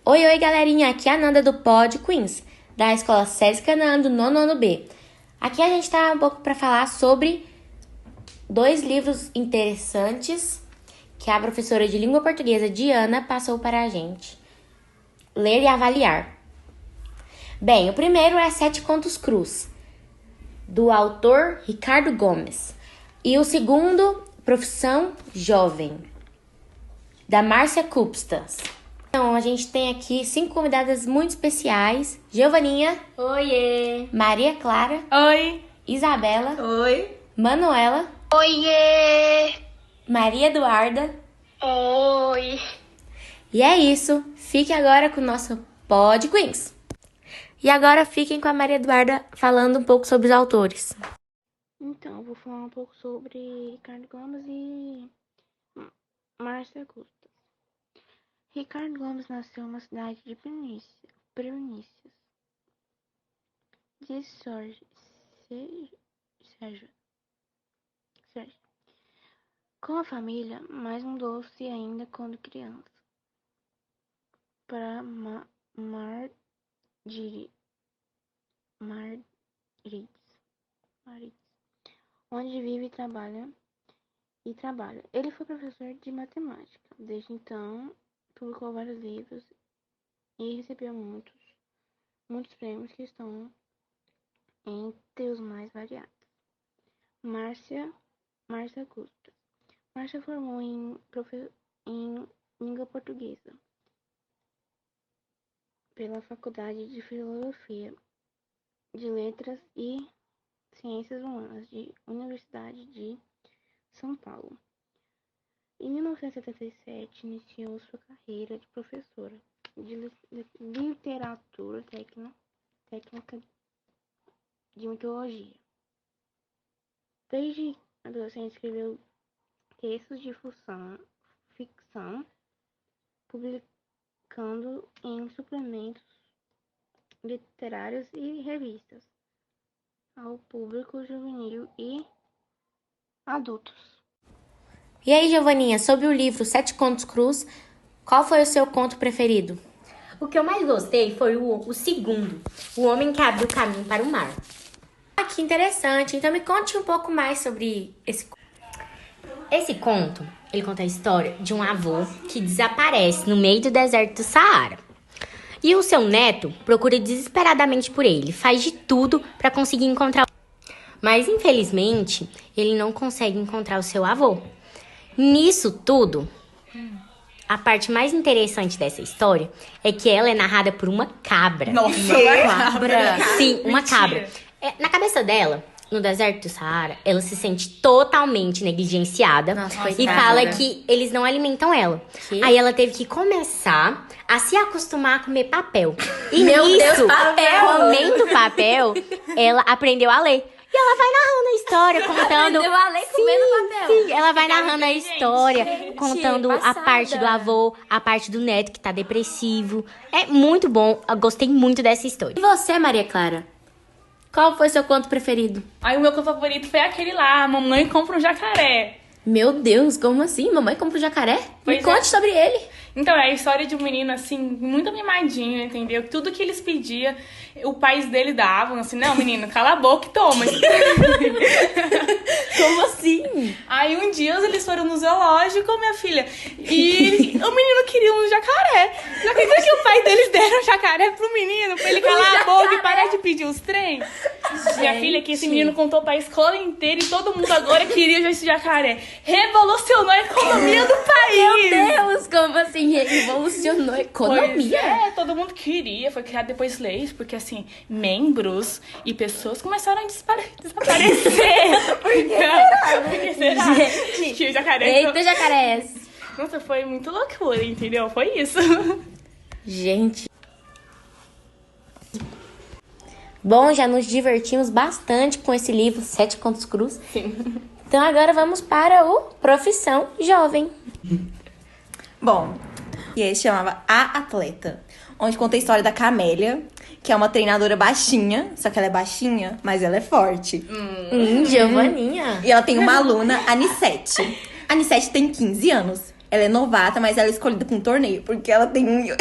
Oi, oi, galerinha! Aqui é a Nanda do Pod Queens, da Escola César Canaã do nono ano B. Aqui a gente tá um pouco para falar sobre 2 livros interessantes que a professora de língua portuguesa, Diana, passou para a gente ler e avaliar. Bem, o primeiro é Sete Contos Crus, do autor Ricardo Gomes. E o segundo, Profissão Jovem, da Márcia Cupstas. Então, a gente tem aqui 5 convidadas muito especiais. Giovaninha. Oiê! Maria Clara. Oi! Isabela. Oi! Manuela. Oiê! Maria Eduarda. Oi! E é isso. Fique agora com o nosso Pod Queens. E agora fiquem com a Maria Eduarda falando um pouco sobre os autores. Então, eu vou falar um pouco sobre Ricardo Gomes e Márcia Custas. Ricardo Gomes nasceu na cidade de Províncias de Sérgio. Com a família, mas mudou-se ainda quando criança para Margarides, onde vive e trabalha. Ele foi professor de matemática. Desde então, publicou vários livros e recebeu muitos prêmios que estão entre os mais variados. Márcia Custas. Márcia formou em língua portuguesa pela Faculdade de Filosofia, de Letras e Ciências Humanas da Universidade de São Paulo. Em 1977, iniciou sua carreira de professora de literatura técnica de mitologia. Desde adolescente, escreveu textos de ficção, publicando em suplementos literários e revistas ao público juvenil e adultos. E aí, Giovaninha, sobre o livro Sete Contos Crus, qual foi o seu conto preferido? O que eu mais gostei foi o segundo, O Homem que Abriu o Caminho para o Mar. Ah, que interessante. Então me conte um pouco mais sobre esse conto. Esse conto, ele conta a história de um avô que desaparece no meio do deserto do Saara. E o seu neto procura desesperadamente por ele, faz de tudo para conseguir encontrar. Mas, infelizmente, ele não consegue encontrar o seu avô. Nisso tudo, a parte mais interessante dessa história é que ela é narrada por uma cabra. Nossa, uma cabra! Sim, uma Mentira. cabra. Na cabeça dela, no deserto do Saara, ela se sente totalmente negligenciada. Nossa, e coitada. fala que eles não alimentam ela. Que? Aí ela teve que começar a se acostumar a comer papel. E Meu nisso, Deus, papel! comendo papel, ela aprendeu a ler. E ela vai narrando a história, contando... Aprendeu a ler comendo papel. Sim, ela vai narrando a história, contando a passada. parte do avô, a parte do neto que tá depressivo. É muito bom, eu gostei muito dessa história. E você, Maria Clara? Qual foi seu conto preferido? Aí o meu conto favorito foi aquele lá, Mamãe Compra um Jacaré. Meu Deus, como assim? Mamãe compra um jacaré? Pois Me é. conte sobre ele. Então, é a história de um menino, assim, muito mimadinho, entendeu? Tudo que eles pediam, o pais dele davam, assim, não, menino, cala a boca e toma. Como assim? Aí um dia eles foram no zoológico, minha filha, e o menino queria um jacaré. Não acredita que o pai deles deram um jacaré pro menino, pra ele calar a boca e parar de pedir os trem? Minha filha, que esse menino contou pra escola inteira e todo mundo agora queria já esse jacaré. Revolucionou a economia do país! Meu Deus, como assim? Revolucionou a economia. Pois é, todo mundo queria. Foi criado depois leis, porque assim, membros e pessoas começaram a desaparecer. Por que será? Gente, Que o jacaré... eita, jacarés. Nossa, foi muito loucura, entendeu? Foi isso. Gente. Bom, já nos divertimos bastante com esse livro, Sete Contos Crus. Sim. Então agora vamos para o Profissão Jovem. Bom, e esse chamava A Atleta, onde conta a história da Camélia, que é uma treinadora baixinha, só que ela é baixinha, mas ela é forte. Giovaninha. E ela tem uma aluna, a Anissete. A Anissete tem 15 anos. Ela é novata, mas ela é escolhida pra um torneio, porque ela tem 1,80?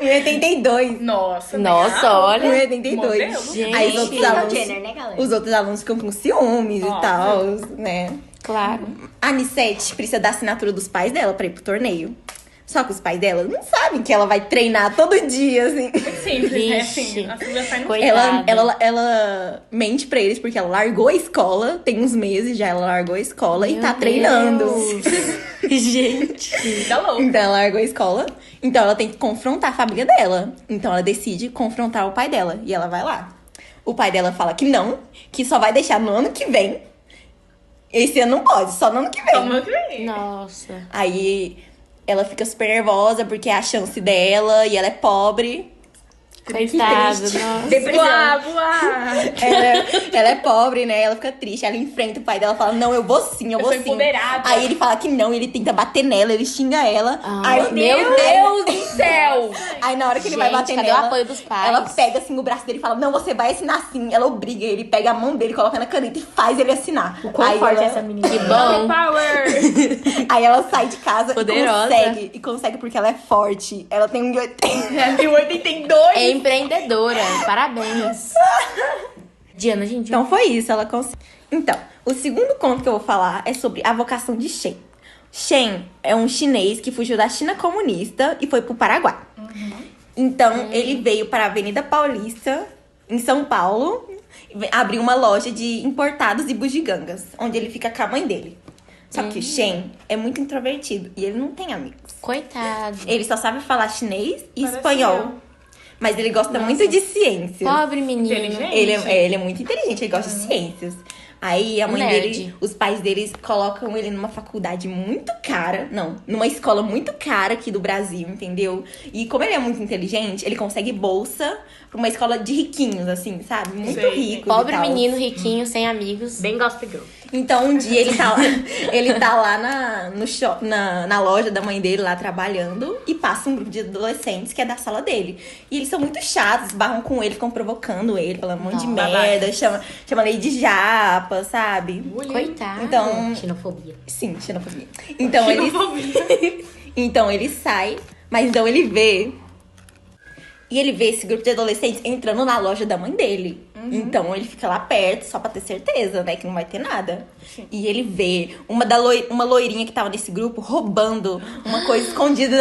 1,82. Nossa, Nossa, legal. olha. 1,82. Modelo. Gente. Aí os outros Kendall alunos, Jenner, né, galera? os outros alunos ficam com ciúmes e Óbvio. tal, né? Claro. A Anissete precisa da assinatura dos pais dela pra ir pro torneio. Só que os pais dela não sabem que ela vai treinar todo dia, assim. Simples, né? Vixe. Assim, a Silvia sai no Coitada. Ela mente pra eles porque ela largou a escola, tem uns meses já, ela largou a escola e Meu tá treinando. Deus. Gente. Tá louco. Então ela largou a escola, então ela tem que confrontar a família dela. Então ela decide confrontar o pai dela e ela vai lá. O pai dela fala que não, que só vai deixar no ano que vem. Esse ano não pode, só no ano que vem. Toma que vem. Nossa. Aí ela fica super nervosa porque é a chance dela e ela é pobre. Coitada, triste. nossa. Voar. Ela é pobre, né? Ela fica triste. Ela enfrenta o pai dela, fala: não, eu vou sim, eu vou sou sim. empoderada. Aí ele fala que não, ele tenta bater nela, ele xinga ela. Ai, aí, meu Deus do céu! Aí na hora que ele vai Gente, bater cadê nela, o apoio dos pais? ela pega assim o braço dele e fala: não, você vai assinar assim. Ela obriga ele, pega a mão dele, coloca na caneta e faz ele assinar. Quão Aí forte ela- é essa menina? Que bom. Power. Aí ela sai de casa Poderosa. e consegue porque ela é forte. Ela tem 1,80. Ela tem 82. É empreendedora. Parabéns. Diana, gente. Então foi isso, ela conseguiu. Então, o segundo conto que eu vou falar é sobre a vocação de Shen. Shen é um chinês que fugiu da China comunista e foi pro Paraguai. Então, ele veio para a Avenida Paulista, em São Paulo, abriu uma loja de importados e bugigangas, onde ele fica com a mãe dele. Só que o Shen é muito introvertido e ele não tem amigos. Coitado. Ele só sabe falar chinês e Parece espanhol. eu. Mas ele gosta muito de ciências. Pobre menino. Inteligente. Ele é muito inteligente, ele gosta de ciências. Aí a mãe nerd. dele, os pais deles colocam ele numa faculdade muito cara. Não, numa escola muito cara aqui do Brasil, entendeu? E como ele é muito inteligente, ele consegue bolsa pra uma escola de riquinhos, assim, sabe? Muito Sei. rico. Pobre menino riquinho, sem amigos. Bem Gossip Girl. Então um dia ele tá lá na loja da mãe dele, lá trabalhando, e passa um grupo de adolescentes que é da sala dele. E eles são muito chatos, barram com ele, ficam provocando ele, falando um monte de Não, merda, chama ele de japa, sabe? Coitado. Então, Xenofobia. sim, xenofobia. Então ele sai, mas então ele vê. E ele vê esse grupo de adolescentes entrando na loja da mãe dele. Então ele fica lá perto, só pra ter certeza, né? Que não vai ter nada. E ele vê uma loirinha que tava nesse grupo roubando uma coisa escondida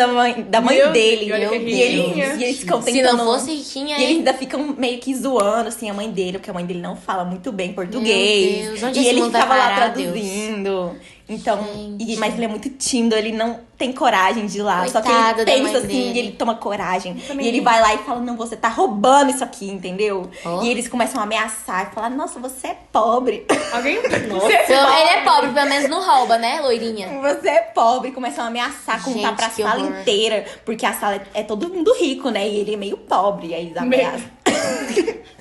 da mãe Meu dele. Deus, e olha que E riquinha. eles ficam Se tentando... não fosse riquinha, E eles hein? ainda ficam meio que zoando, assim, a mãe dele, porque a mãe dele não fala muito bem português. Meu Deus, onde e esse ele mundo vai ficava lá parar, Deus? traduzindo. Então, Gente. mas ele é muito tímido, ele não tem coragem de ir lá. Só que Coitada ele da pensa mãe assim, dele. e ele toma coragem. E ele vai lá e fala, não, você tá roubando isso aqui, entendeu? Ó. E eles começam a ameaçar e falar, nossa, você é pobre. Alguém? Então, ele é pobre, pelo menos não rouba, né, loirinha? Você é pobre. Começam a ameaçar, contar Gente, pra que sala horror. inteira. Porque a sala é todo mundo rico, né? E ele é meio pobre. Aí eles ameaçam.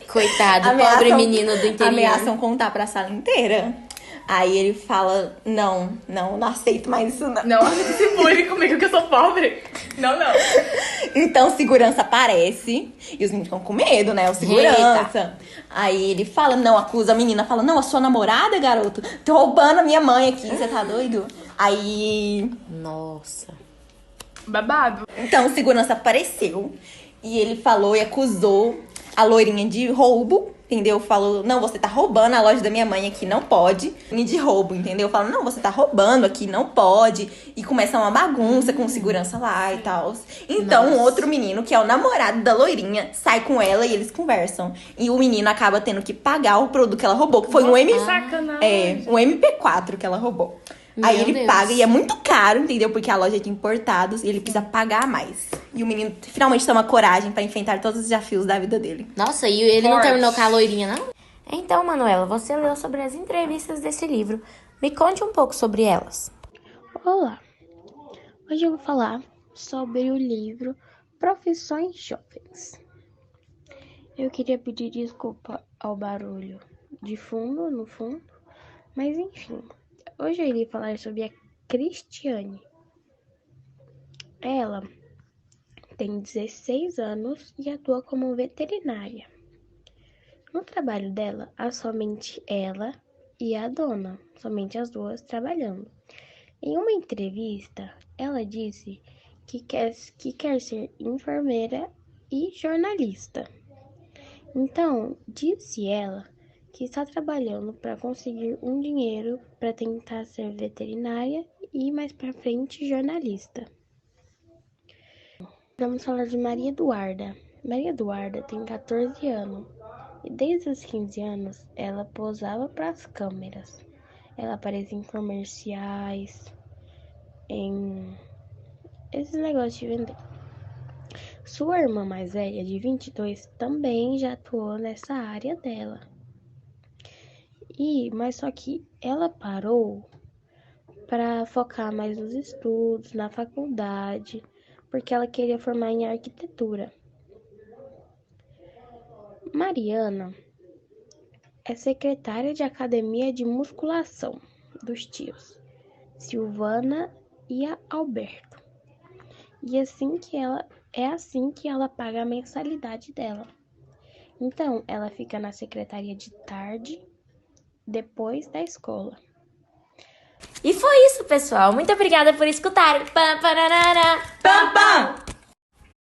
Coitado, Ameaçam- pobre menino do interior. Ameaçam contar pra sala inteira. Aí ele fala, não aceito mais isso não. Não, se bullying comigo que eu sou pobre. Não. Então segurança aparece e os meninos ficam com medo, né? O segurança. Aí ele fala, não, acusa a menina, fala, não, a sua namorada, garoto, tô roubando a minha mãe aqui, você tá doido? Aí, Nossa. Babado. então o segurança apareceu e ele falou e acusou a loirinha de roubo, entendeu? Falou, não, você tá roubando a loja da minha mãe aqui, não pode. E de roubo, entendeu? Fala, não, você tá roubando aqui, não pode. E começa uma bagunça com o segurança lá e tal. Então, um outro menino, que é o namorado da loirinha, sai com ela e eles conversam. E o menino acaba tendo que pagar o produto que ela roubou, que foi um Sacanagem. um MP4 que ela roubou. Aí Meu ele Deus. paga e é muito caro, entendeu? Porque a loja é de importados e ele precisa pagar mais. E o menino finalmente toma coragem pra enfrentar todos os desafios da vida dele. Nossa, e ele não Forte. terminou com a loirinha, não? Então, Manuela, você leu sobre as entrevistas desse livro. Me conte um pouco sobre elas. Olá! Hoje eu vou falar sobre o livro Profissões Jovens. Eu queria pedir desculpa ao barulho de fundo, no fundo, mas enfim. Hoje eu irei falar sobre a Cristiane. Ela tem 16 anos e atua como veterinária. No trabalho dela, há somente ela e a dona, somente as duas trabalhando. Em uma entrevista, ela disse que quer ser enfermeira e jornalista. Então, disse ela que está trabalhando para conseguir um dinheiro para tentar ser veterinária e mais para frente jornalista. Vamos falar de Maria Eduarda. Maria Eduarda tem 14 anos e desde os 15 anos ela posava para as câmeras. Ela aparece em comerciais, em esses negócios de vender. Sua irmã mais velha, de 22, também já atuou nessa área dela. Mas só que ela parou para focar mais nos estudos, na faculdade, porque ela queria formar em arquitetura. Mariana é secretária de academia de musculação dos tios Silvana e Alberto. E é assim que ela paga a mensalidade dela. Então, ela fica na secretaria de tarde, depois da escola. E foi isso, pessoal. Muito obrigada por escutar. Pam, pararara. Pam, pam!